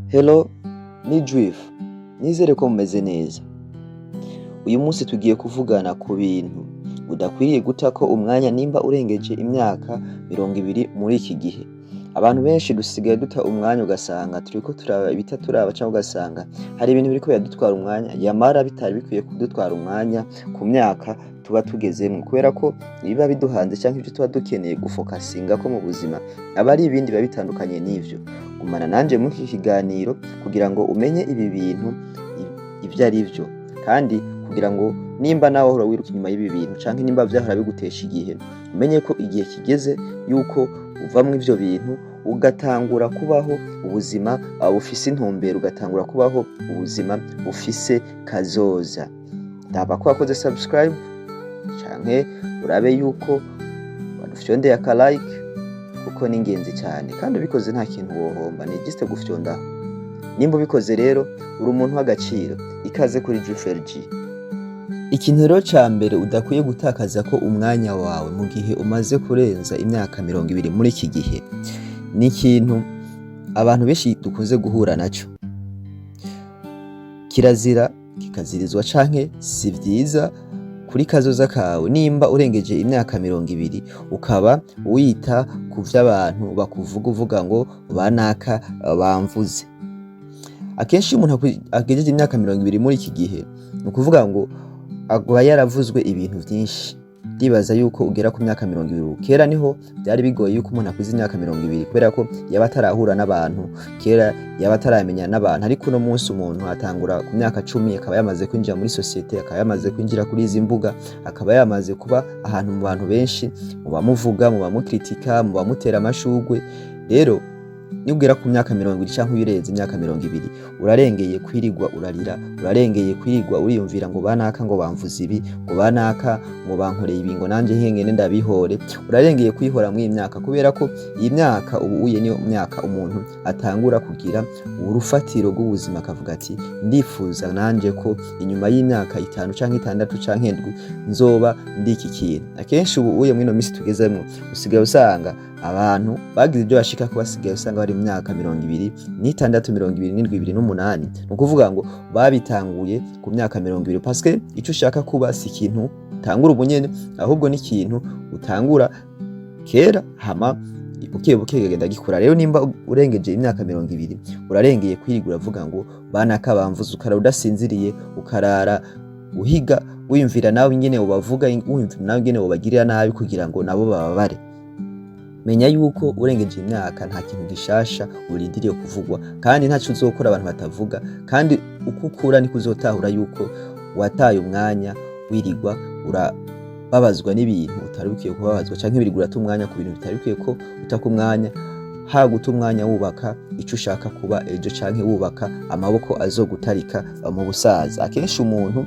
Hello, ni Juive. Nizere ko mumeze neza. Uyu munsi tugiye kuvugana ku bintu udakwiriye gutako umwanya nimba urengeje imyaka 20 muri iki gihe. Abantu benshi dusigaye duta umwanya ugasanga turiko turaba ibitaturaba cyangwa ugasanga hari ibintu biriko yadutwara umwanya yamara bitari bikwiye kudutwara umwanya ku myaka tuba tugezemo, kubera ko biba biduhanze cyangwa ibyo tuba dukeneye gufokasinga ko mu buzima aba ari ibindi biba bitandukanye n'ivyo. Gumana nanje muri iki kiganiro kugira ngo umenye ibi bintu ivyo ari byo, kandi kugira ngo nimba nawe uhora wiruka inyuma y'ibi bintu canke nimba vyahora bigutesha igihe, umenye ko igihe kigeze yuko uvamwe ivyo bintu ugatangura kubaho ubuzima bufise intumbero, ugatangura kubaho ubuzima bufise kazoza. Ndaba ko wakoze subscribe canke urabe yuko wadufyondeye aka like kuko ni ingenzi cyane, kandi ubikoze nta kintu wohomba, ni just gufyondaho. Nimba ubikoze rero uri umuntu w'agaciro, ikaze kuri Juive. Ikintu rero ca mbere udakwiye gutakaza ko umwanya wawe mu gihe umaze kurenza imyaka 20 muri iki gihe, ni ikintu abantu benshi dukunze guhura naco. Kirazira kikazirizwa canke si vyiza kuri kazoza kawe nimba urengeje imyaka 20 ukaba wita ku vy'abantu bakuvuga uvuga ngo banaka bamvuze. Akenshi umuntu agejeje imyaka 20 muri iki gihe ni ukuvuga ngo agwa yaravuzwe ibintu vyinshi. Ndibaza yuko ugera ku myaka 20, kera niho byari bigoye yuko umuntu akuze imyaka 20 kubera ko yaba atarahura n'abantu, kera yaba ataramenya n'abantu, ariko no munsi umuntu atangura ku myaka 10 akaba yamaze kwinjira muri societe, akaba yamaze kwinjira kuri izi mbuga, akaba yamaze kuba ahantu mu bantu benshi, mu bamuvuga, mu bamukritika, mu bamutera amashugwe. Rero nibwira ku myaka 20 canke uyirenze imyaka 20 urarengeye kwirigwa urarira, urarengeye kwirigwa uriyumvira ngo banaka ngo bamvuze ibi, ngo banaka ngo bankoreye ibi, ngo nanje nkengene ndabihore. Urarengeye kwihora mu imyaka, kubera ko iyi myaka ubu uye niyo myaka umuntu atangura kugira urufatiro rw'ubuzima, akavuga ati ndifuza nanje ko inyuma y'imyaka 5 canke 6 canke 7 nzoba ndiki kintu. Akenshi ubu uye mwino misi tugezemo usigaye usanga abantu bagize ibyo bashika ko basigaye usanga bari mu myaka 20, 26, 27, 28. Nukuvuga ngo babitanguye ku myaka 20 parce que ico ushaka kuba si ikintu utangura ubunyene, ahubwo ni ikintu utangura kera hama buke genda gikura. Rero nimba urengeje imyaka 20 urarengeye kwirigura uvuga ngo banaka bamvuze, ukara udasinziriye, ukarara uhiga wiyumvira nawe ingene ubavuga, wiyumvira nawe ingene ubagirira nabi kugira ngo nabo bababare. Menya yuko urengeje imyaka nta kintu gishasha urindiriye kuvugwa, kandi ntaco uzokora abantu batavuga, kandi uko ukura niko uzotahura yuko wataye umwanya wirigwa urababazwa n'ibintu utari bikwiye kubabazwa, canke wirigura ata umwanya ku bintu bitari bikwiye ko utaka umwanya. Ha guta umwanya wubaka ico ushaka kuba ejo, canke wubaka amaboko azogutarika mu busaza. Akenshi umuntu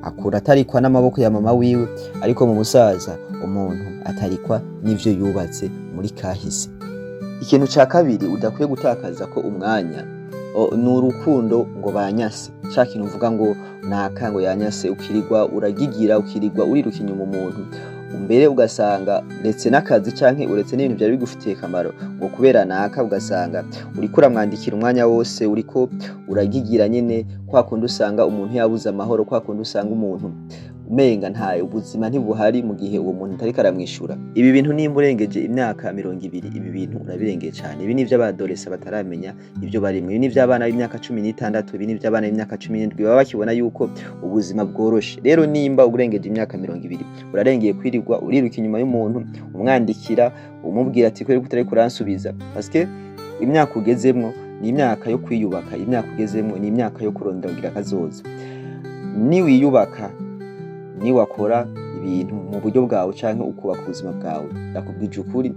akura atarikwa n'amaboko ya mama wiwe, ariko mu busaza umuntu atarikwa n'ivyo yubatse muri kahise. Ikintu ca kabiri udakwiye gutakaza ko umwanya ni urukundo ngo banyase. Ca kintu uvuga ngo naka ngo yanyase, ukirigwa uragigira, ukirigwa uriruka inyuma umuntu, mbere ugasanga ndetse n'akazi canke uretse n'ibintu byari bigufitiye kamaro ngo kubera naka, ugasanga uriko uramwandikira umwanya wose, uriko uragigira nyene, kwa kundi usanga umuntu yabuze amahoro, kwa kundi usanga umuntu umenga ntaye ubuzima ntibuhari mu gihe uwo muntu atariko aramwishura. Ibi bintu nimba urengeje imyaka 20 ibi bintu urabirengeye cyane. Ibi ni vy'abadolesa bataramenya ibyo barimwe, ibi ni vy'abana b'imyaka 16, ibi ni vy'abana b'imyaka 17 baba bakibona yuko ubuzima bworoshe. Rero nimba urengeje imyaka 20 urarengeye kwirigwa uriruka inyuma y'umuntu, umwandikira umubwira ati kweri kutari kuransubiza, parce que imyaka ugezemwo ni imyaka yo kwiyubaka, imyaka ugezemwo ni imyaka yo kurondera kazoza. Ni wiyubaka, ni wakora ibintu mu buryo bwawe canke ukubaka ubuzima bwawe, ndakubwije ukuri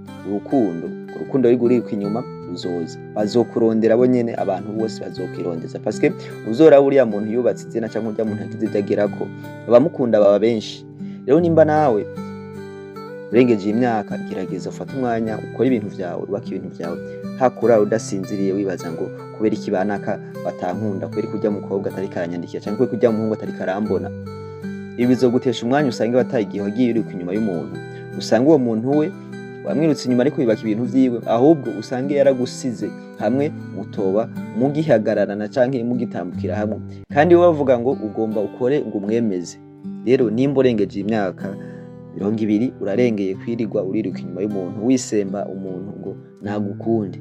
urukundo riguriruka inyuma ruzoza, bazokurondera bo nyene, abantu bose bazokwirondeza, parce que uzora uriya muntu yubatse izina canke urya muntu agize vyagerako abamukunda baba benshi. Rero nimba nawe urengeje imyaka gerageza ufata umwanya ukora ibintu vyawe, ubaka ibintu vyawe, hakura udasinziriye wibaza ngo kubera iki banaka batankunda, kubera kurya mukobwa atari karanyandikira canke kubera kurya muhungu atari karambona. Ibi bizogutesha umwanya, usange wataye igihe wagiye uri inyuma y'umuntu, usanga uwo muntu we wamwirutse inyuma ariko yubaka ibintu vyiwe, ahubwo usange yaragusize hamwe mutoba mugihagararana canke mugitambukira hamwe, kandi wowe bavuga ngo ugomba ukore ngo umwemeze. Rero nimba urengeje imyaka 20 urarengeye kwirirwa uriruka inyuma y'umuntu wisemba umuntu ngo nagukunde.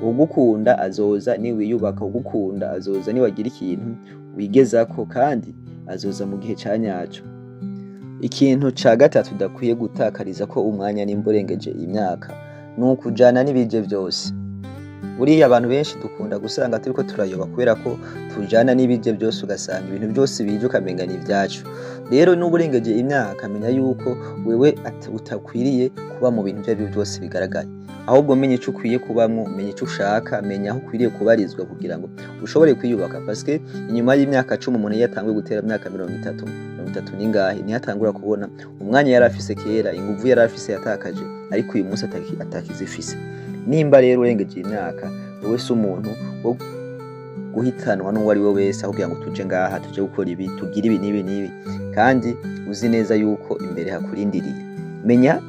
Ugukunda azoza ni wiyubaka, ugukunda azoza ni wagira ikintu wigezako, kandi azoza mu gihe ca nyaco. Ikintu ca gatatu udakwiye gutakariza ko umwanya nimba urengeje imyaka nukujana n'ibije byose. Buriya abantu benshi dukunda gusanga turiko turayoba kubera ko tujana n'ibije byose, ugasanga ibintu byose bije ukamenga ni ibyacu. Rero n'uburengeje imyaka menya yuko wewe utakwiriye kuba mu bintu by'abyo byose bigaragaye, ahubwo menye ico ukwiye kubamwo, menye ico ushaka, menya aho ukwiriye kubarizwa kugira ngo ushobore kwiyubaka, parce que inyuma y'imyaka 10 umuntu yatangwe gutera imyaka 30 n'ingahe ntiyatangura kubona umwanya yari afise kera, inguvu yari afise yatakaje, ariko uyu munsi atakizifise. Nimba rero urengeje imyaka wowe si umuntu wo guhitanwa n'uwo ari we wese kugira ngo tuje ngaha tuje gukora ibi tugira ibi n'ibi, kandi uzi neza yuko imbere hakurindiriye. Menya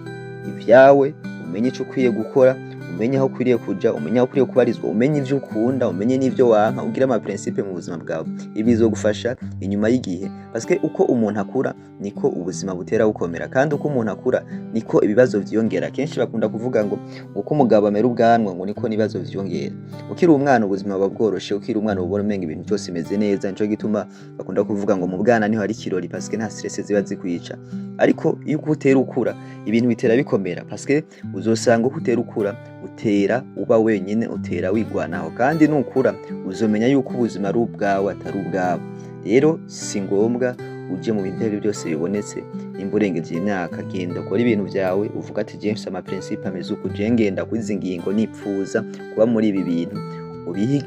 ibyawe, umenye ico ukwiye gukora, umenye aho ukwiriye kuja, umenye aho ukwiriye kubarizwa, umenye ivyo ukunda, umenye n'ivyo wanka, ugira ama principe mu buzima bwawe. Ibi bizogufasha inyuma y'igihe, parce que uko umuntu akura niko ubuzima butera bukomera, kandi uko umuntu akura niko ibibazo vyiyongera. Kenshi bakunda kuvuga ngo uko umugabo amera ubwanwa ngo niko nibazo vyiyongera. Ukiri umwana ubuzima buba bworoshe, ukiri umwana ubona umenga ibintu byose imeze neza, nico gituma bakunda kuvuga ngo mu bwana niho hari kirori, parce que nta stress ziba zikwica. Ariko iyo utera ukura ibintu bitera bikomera, parce que uzosanga uko utera ukura utera uba wenyine, utera wigwanaho, kandi nukura uzomenya yuko ubuzima ari ubwawe atari ubwawe. Rero si ngombwa uje mu bintu byose bibonetse. Nimba urengeje imyaka genda ukora ibintu byawe, uvuga ati je mfise ama principe ameze uko, je ngenda kwizi ngingo nipfuza kuba muri ibi bintu,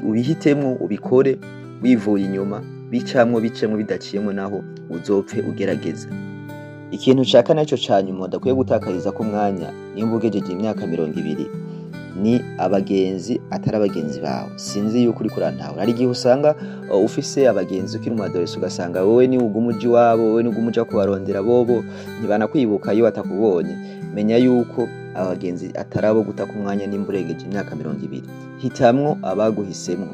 ubihitemwo ubikore wivuye inyuma, bicamwo bidaciyemwo naho uzopfe ugerageza. Ikintu caka naco canyuma udakwiye gutakariza ko umwanya nimba ugejeje imyaka 20 ni abagenzi atari abagenzi bawe. Sinzi yuko uri kurantahura, ari gihe usanga ufise abagenzi ukiri mu adolescence, ugasanga wowe ni ugumuji wabo, wowe ni ugumuja kubarondera, bobo ntibana kwibuka iyo atakubonye. Menya yuko abagenzi atarabo gutaka umwanya nimba urengeje imyaka 20. Hitamwo abaguhisemwo,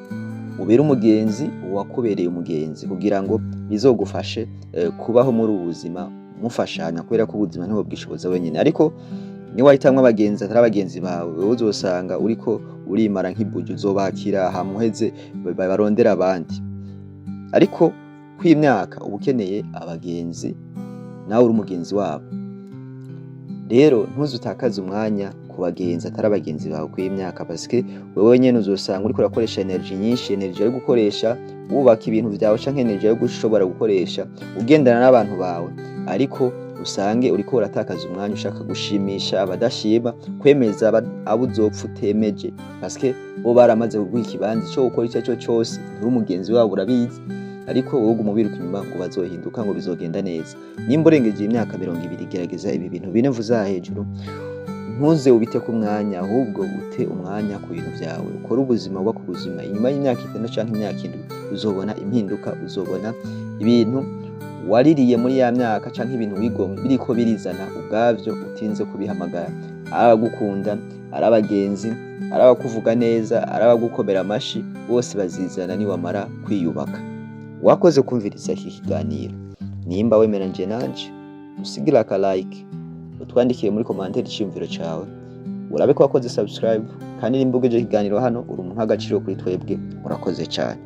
ubera umugenzi uwakubereye umugenzi, kugira ngo bizogufashe kubaho muri ubuzima mufashanya, kubera ko ubuzima niho bwishoboza wenyine. Ariko ni wahitamwe abagenzi atari abagenzi bawe, wowe uzosanga uriko urimara nk'ibuju, uzobakira hamuheze barondera abandi. Ariko kw'imyaka ubukeneye abagenzi nawe uri umugenzi wabo. Rero ntuzutakaze umwanya ku bagenzi atari abagenzi bawe kw'imyaka, parce que wewe nyene uzosanga uriko urakoresha energy nyinshi, energy yo gukoresha wubaka ibintu vyawe, canke energy yo gushobora gukoresha ugendana n'abantu bawe, ariko usange uriko uratakaza umwanya ushaka gushimisha abadashima, kwemeza abo uzopfa utemeje, parce que bo baramaze kuguha ikibanza cyo gukora icyo cyose, uri umugenzi wabo urabizi, ariko wowe umubiruka inyuma ngo bazohinduka ngo bizogenda neza. Nimba urengeje imyaka 20 gerageza ibi bintu bine mvuza hejuru, ntuze ubite ku mwanya, ahubwo ute umwanya ku bintu vyawe, ukora ubuzima bwo kubuzima. Inyuma y'imyaka 5 canke imyaka 7 uzobona impinduka, uzobona ibintu waririye muri ya myaka canke ibintu wigomwe biriko birizana ubwavyo utinze kubihamagara. Abagukunda, arabagenzi, arabakuvuga neza, arabagukomera amashi, bose bazizana ni wamara kwiyubaka. Wakoze kumviriza iki kiganiro. Nimba wemeranje nanje usigira ka like, utwandikiye muri commentaire iciyumviro cawe, urabe ko wakoze subscribe, kandi nimba ugeje ikiganiro hano uri umuntu w'agaciro kuri twebwe. Murakoze cyane.